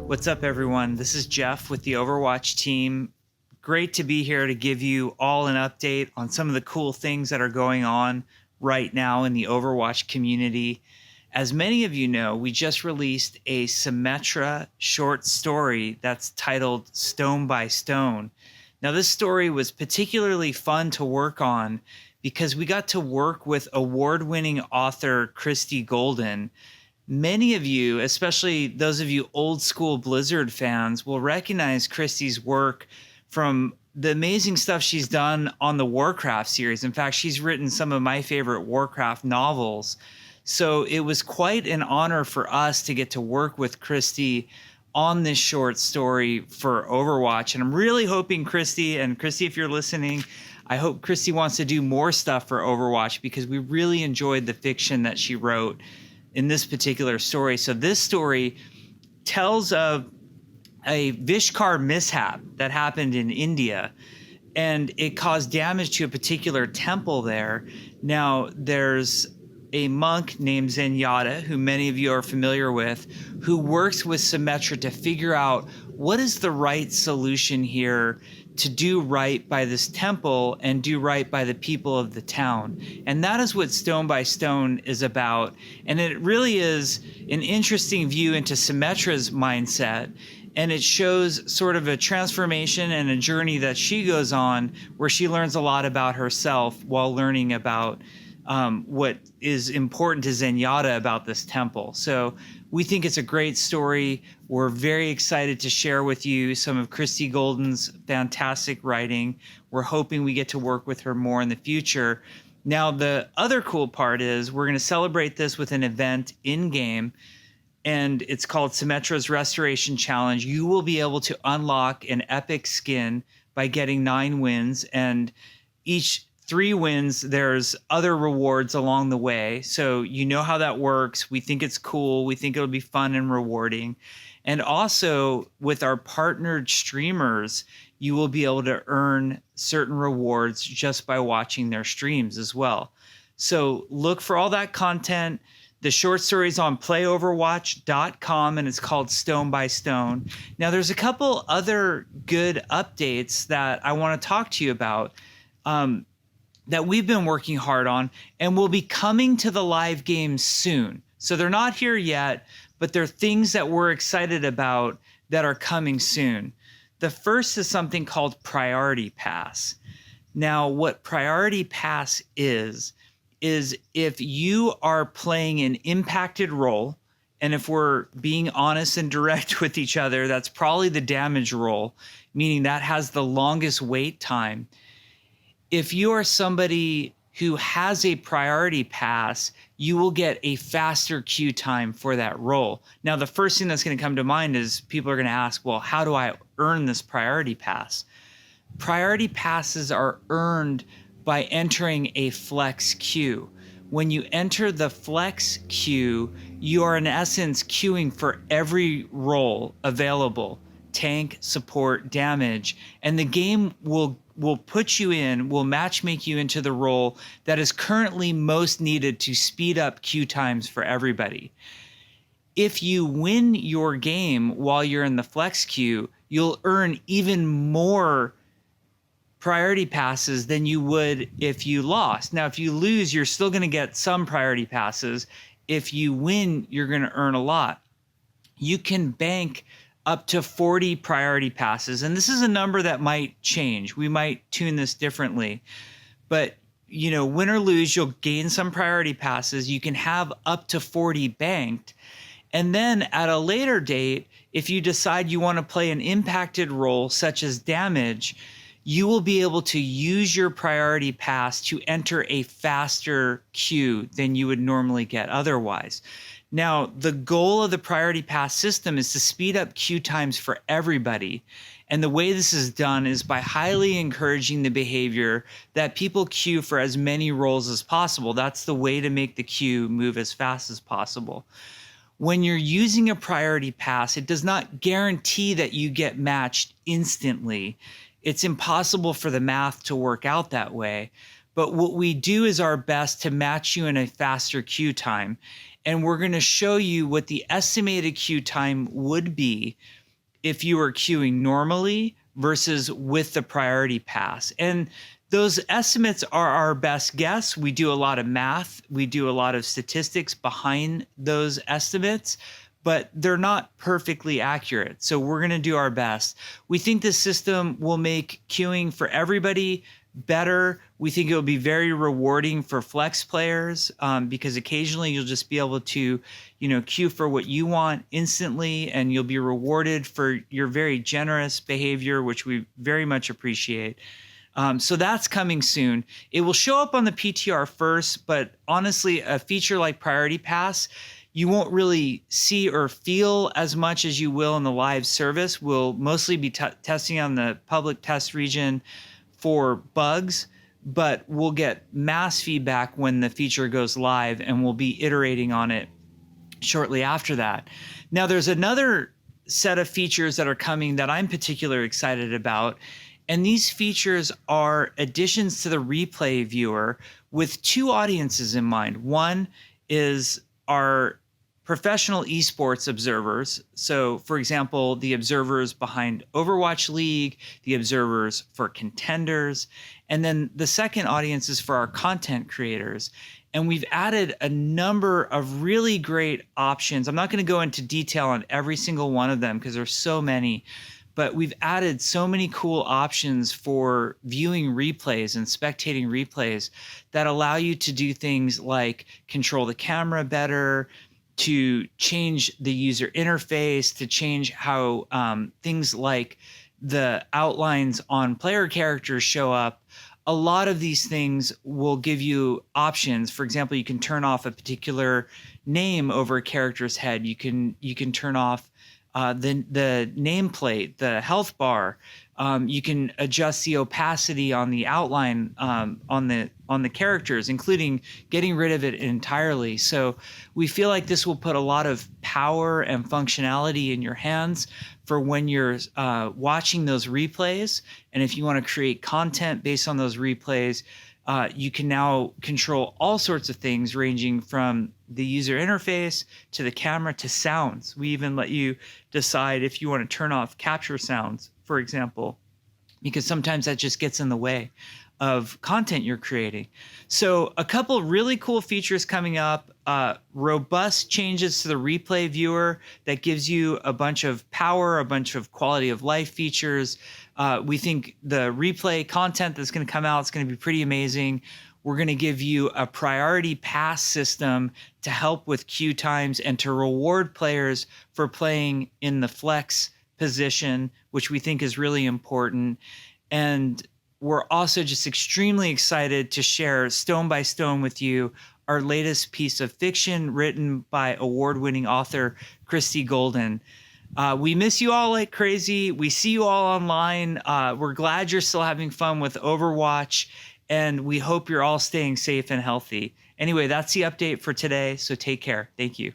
What's up, everyone? This is Jeff with the Overwatch team. Great to be here to give you all an update on some of the cool things that are going on right now in the Overwatch community. As many of you know, we just released a Symmetra short story that's titled Stone by Stone. Now, this story was particularly fun to work on because we got to work with award-winning author Christy Golden. Many of you, especially those of you old school Blizzard fans, will recognize Christy's work from the amazing stuff she's done on the Warcraft series. In fact, she's written some of my favorite Warcraft novels. So it was quite an honor for us to get to work with Christy on this short story for Overwatch. And I'm really hoping Christy, if you're listening, I hope Christy wants to do more stuff for Overwatch because we really enjoyed the fiction that she wrote in this particular story. So this story tells of a Vishkar mishap that happened in India, and it caused damage to a particular temple there. Now, there's a monk named Zenyatta, who many of you are familiar with, who works with Symmetra to figure out what is the right solution here to do right by this temple and do right by the people of the town. And that is what Stone by Stone is about. And it really is an interesting view into Symmetra's mindset. And it shows sort of a transformation and a journey that she goes on where she learns a lot about herself while learning about what is important to Zenyatta about this temple. So we think it's a great story. We're very excited to share with you some of Christy Golden's fantastic writing. We're hoping we get to work with her more in the future. Now, the other cool part is we're going to celebrate this with an event in-game, and it's called Symmetra's Restoration Challenge. You will be able to unlock an epic skin by getting 9 wins, and each 3 wins, there's other rewards along the way. So you know how that works. We think it's cool. We think it'll be fun and rewarding. And also with our partnered streamers, you will be able to earn certain rewards just by watching their streams as well. So look for all that content. The short story is on playoverwatch.com, and it's called Stone by Stone. Now, there's a couple other good updates that I want to talk to you about that we've been working hard on and will be coming to the live games soon. So they're not here yet, but they're things that we're excited about that are coming soon. The first is something called Priority Pass. Now, what Priority Pass is if you are playing an impacted role, and if we're being honest and direct with each other, that's probably the damage role, meaning that has the longest wait time. If you are somebody who has a priority pass, you will get a faster queue time for that role. Now, the first thing that's going to come to mind is people are going to ask, well, how do I earn this priority pass? Priority passes are earned by entering a flex queue. When you enter the flex queue, you are in essence queuing for every role available: tank, support, damage, and the game will put you in, will matchmake you into the role that is currently most needed to speed up queue times for everybody. If you win your game while you're in the flex queue, you'll earn even more priority passes than you would if you lost. Now, if you lose, you're still going to get some priority passes. If you win, you're going to earn a lot. You can bank up to 40 priority passes. And this is a number that might change. We might tune this differently. But, you know, win or lose, you'll gain some priority passes. You can have up to 40 banked. And then at a later date, if you decide you want to play an impacted role such as damage, you will be able to use your priority pass to enter a faster queue than you would normally get otherwise. Now, the goal of the priority pass system is to speed up queue times for everybody. And the way this is done is by highly encouraging the behavior that people queue for as many roles as possible. That's the way to make the queue move as fast as possible. When you're using a priority pass, it does not guarantee that you get matched instantly. It's impossible for the math to work out that way. But what we do is our best to match you in a faster queue time. And we're going to show you what the estimated queue time would be if you were queuing normally versus with the priority pass. And those estimates are our best guess. We do a lot of math. We do a lot of statistics behind those estimates, but they're not perfectly accurate. So we're going to do our best. We think this system will make queuing for everybody better. We think it'll be very rewarding for flex players because occasionally you'll just be able to, queue for what you want instantly, and you'll be rewarded for your very generous behavior, which we very much appreciate. So that's coming soon. It will show up on the PTR first, but honestly, a feature like Priority Pass, you won't really see or feel as much as you will in the live service. We'll mostly be testing on the public test region for bugs, but we'll get mass feedback when the feature goes live, and we'll be iterating on it shortly after that. Now, there's another set of features that are coming that I'm particularly excited about. And these features are additions to the replay viewer with two audiences in mind. One is our professional esports observers. So, for example, the observers behind Overwatch League, the observers for contenders, and then the second audience is for our content creators. And we've added a number of really great options. I'm not going to go into detail on every single one of them because there's so many. But we've added so many cool options for viewing replays and spectating replays that allow you to do things like control the camera better, to change the user interface, to change how things like the outlines on player characters show up. A lot of these things will give you options. For example, you can turn off a particular name over a character's head. You can turn off the nameplate, the health bar. You can adjust the opacity on the outline on the characters, including getting rid of it entirely. So we feel like this will put a lot of power and functionality in your hands for when you're watching those replays. And if you want to create content based on those replays, you can now control all sorts of things, ranging from the user interface to the camera to sounds. We even let you decide if you want to turn off capture sounds, for example, because sometimes that just gets in the way of content you're creating. So a couple really cool features coming up, robust changes to the replay viewer that gives you a bunch of power, a bunch of quality of life features. We think the replay content that's going to come out is going to be pretty amazing. We're going to give you a priority pass system to help with queue times and to reward players for playing in the flex position, which we think is really important. And we're also just extremely excited to share stone by stone with you our latest piece of fiction written by award-winning author Christy Golden. We miss you all like crazy. We see you all online. We're glad you're still having fun with Overwatch, and we hope you're all staying safe and healthy. Anyway, that's the update for today, so take care. Thank you.